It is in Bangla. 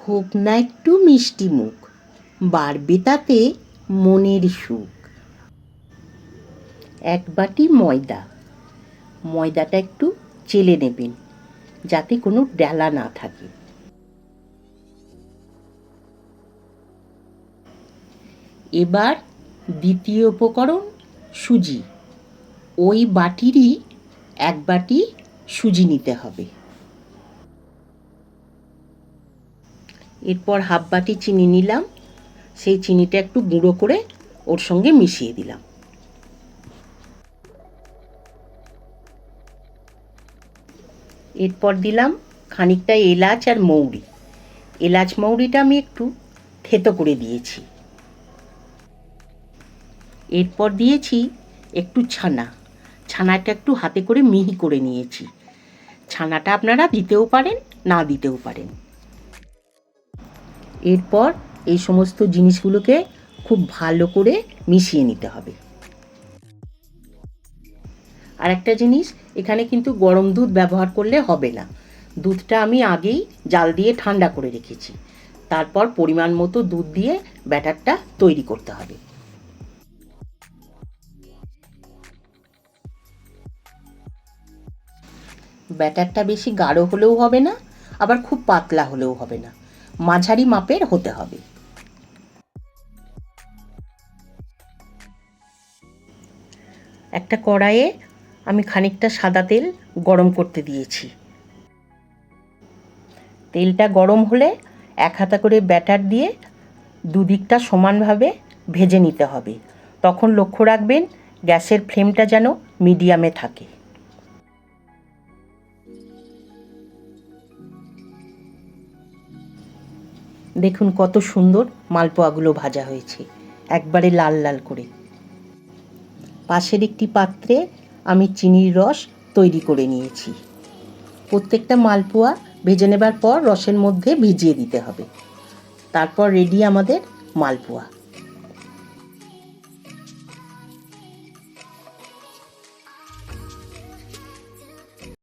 হোক না একটু মিষ্টি মুখ, বাড়বে তাতে মনের সুখ। এক বাটি ময়দা, ময়দাটা একটু চেলে নেবেন যাতে কোনো ডেলা না থাকে। এবার দ্বিতীয় উপকরণ সুজি। ওই বাটিরই এক বাটি সুজি নিতে হবে। এরপর হাফ বাটি চিনি নিলাম, সেই চিনিটা একটু গুঁড়ো করে ওর সঙ্গে মিশিয়ে দিলাম। এরপর দিলাম খানিকটা এলাচ আর মৌরি। এলাচ মৌরিটা আমি একটু থেতো করে দিয়েছি। এরপর দিয়েছি একটু ছানা। ছানাটা একটু হাতে করে মিহি করে নিয়েছি। ছানাটা আপনারা দিতেও পারেন, না দিতেও পারেন। এরপর এই সমস্ত জিনিসগুলোকে খুব ভালো করে মিশিয়ে নিতে হবে। আর একটা জিনিস, এখানে কিন্তু গরম দুধ ব্যবহার করলে হবে না। দুধটা আমি আগেই জাল দিয়ে ঠান্ডা করে রেখেছি। তারপর পরিমাণ মতো দুধ দিয়ে ব্যাটারটা তৈরি করতে হবে। ব্যাটারটা বেশি গাঢ় হলেও হবে না, আবার খুব পাতলা হলেও হবে না, মাঝারি মাপের হতে হবে। একটা কড়াইয়ে আমি খানিকটা সাদা তেল গরম করতে দিয়েছি। তেলটা গরম হলে এক হাতা করে ব্যাটার দিয়ে দুদিকটা সমানভাবে ভেজে নিতে হবে। তখন লক্ষ্য রাখবেন গ্যাসের ফ্লেমটা যেন মিডিয়ামে থাকে। দেখুন কত সুন্দর মালপোয়াগুলো ভাজা হয়েছে, একবারে লাল লাল করে। পাশের একটি পাত্রে আমি চিনির রস তৈরি করে নিয়েছি। প্রত্যেকটা মালপোয়া ভেজে নেবার পর রসের মধ্যে ভিজিয়ে দিতে হবে। তারপর রেডি আমাদের মালপোয়া।